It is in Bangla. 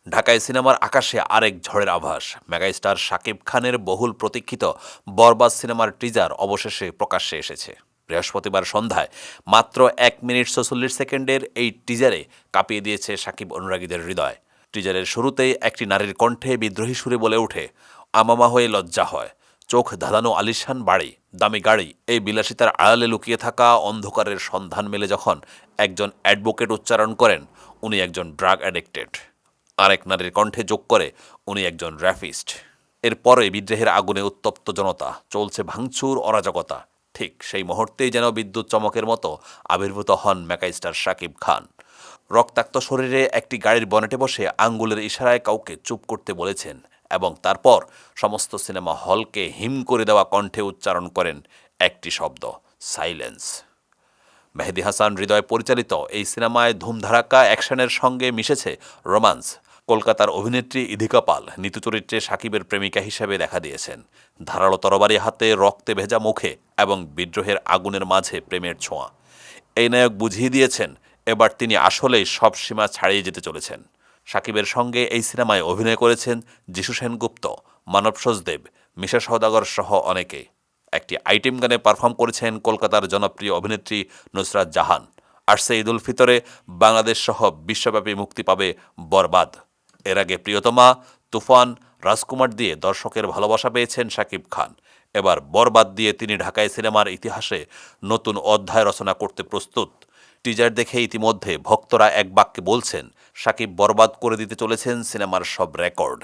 ঢাকায় সিনেমার আকাশে আরেক ঝড়ের আভাস। মেগাস্টার শাকিব খানের বহুল প্রতীক্ষিত বরবাদ সিনেমার টিজার অবশেষে প্রকাশ্যে এসেছে। বৃহস্পতিবার সন্ধ্যায় মাত্র 1 মিনিট 46 সেকেন্ডের এই টিজারে কাঁপিয়ে দিয়েছে শাকিব অনুরাগীদের হৃদয়। টিজারের শুরুতেই একটি নারীর কণ্ঠে বিদ্রোহী সুরে বলে ওঠে, আমামা হয়ে লজ্জা হয়, চোখ ধাঁধানো আলিশান বাড়ি, দামি গাড়ি। এই বিলাসিতার আড়ালে লুকিয়ে থাকা অন্ধকারের সন্ধান মেলে যখন একজন অ্যাডভোকেট উচ্চারণ করেন, উনি একজন ড্রাগ অ্যাডিক্টেড। আরেক নারীর কণ্ঠে যোগ করে, উনি একজন র্যাপিস্ট। এরপরে বিদ্রোহের আগুনে উত্তপ্ত জনতা, চলছে ভাঙচুর, অরাজকতা। ঠিক সেই মুহূর্তেই যেন বিদ্যুৎ চমকের মতো আবির্ভূত হন মেগাস্টার শাকিব খান। রক্তাক্ত শরীরে একটি গাড়ির বনেটে বসে আঙ্গুলের ইশারায় কাউকে চুপ করতে বলেছেন এবং তারপর সমস্ত সিনেমা হলকে হিম করে দেওয়া কণ্ঠে উচ্চারণ করেন একটি শব্দ, সাইলেন্স। মেহেদী হাসান হৃদয় পরিচালিত এই সিনেমায় ধুমধারাক্কা অ্যাকশনের সঙ্গে মিশেছে রোমান্স। কলকাতার অভিনেত্রী ইধিকা পাল নিতু চরিত্রে সাকিবের প্রেমিকা হিসেবে দেখা দিয়েছেন। ধারালো তরবারি হাতে, রক্তে ভেজা মুখে এবং বিদ্রোহের আগুনের মাঝে প্রেমের ছোঁয়া। এই নায়ক বুঝিয়ে দিয়েছেন এবার তিনি আসলেই সব সীমা ছাড়িয়ে যেতে চলেছেন। সাকিবের সঙ্গে এই সিনেমায় অভিনয় করেছেন যিশু সেনগুপ্ত, মানব সচদেব, মিশা সওদাগর সহ অনেকে। একটি আইটেম গানে পারফর্ম করেছেন কলকাতার জনপ্রিয় অভিনেত্রী নুসরাত জাহান। আসছে ঈদুল ফিতরে বাংলাদেশ সহ বিশ্বব্যাপী মুক্তি পাবে বরবাদ। এর আগে প্রিয়তমা, তুফান, রাজকুমার দিয়ে দর্শকের ভালোবাসা পেয়েছেন শাকিব খান। এবার বরবাদ দিয়ে তিনি ঢাকায় সিনেমার ইতিহাসে নতুন অধ্যায় রচনা করতে প্রস্তুত। টিজার দেখে ইতিমধ্যে ভক্তরা এক বাক্যে বলছেন, শাকিব বরবাদ করে দিতে চলেছেন সিনেমার সব রেকর্ড।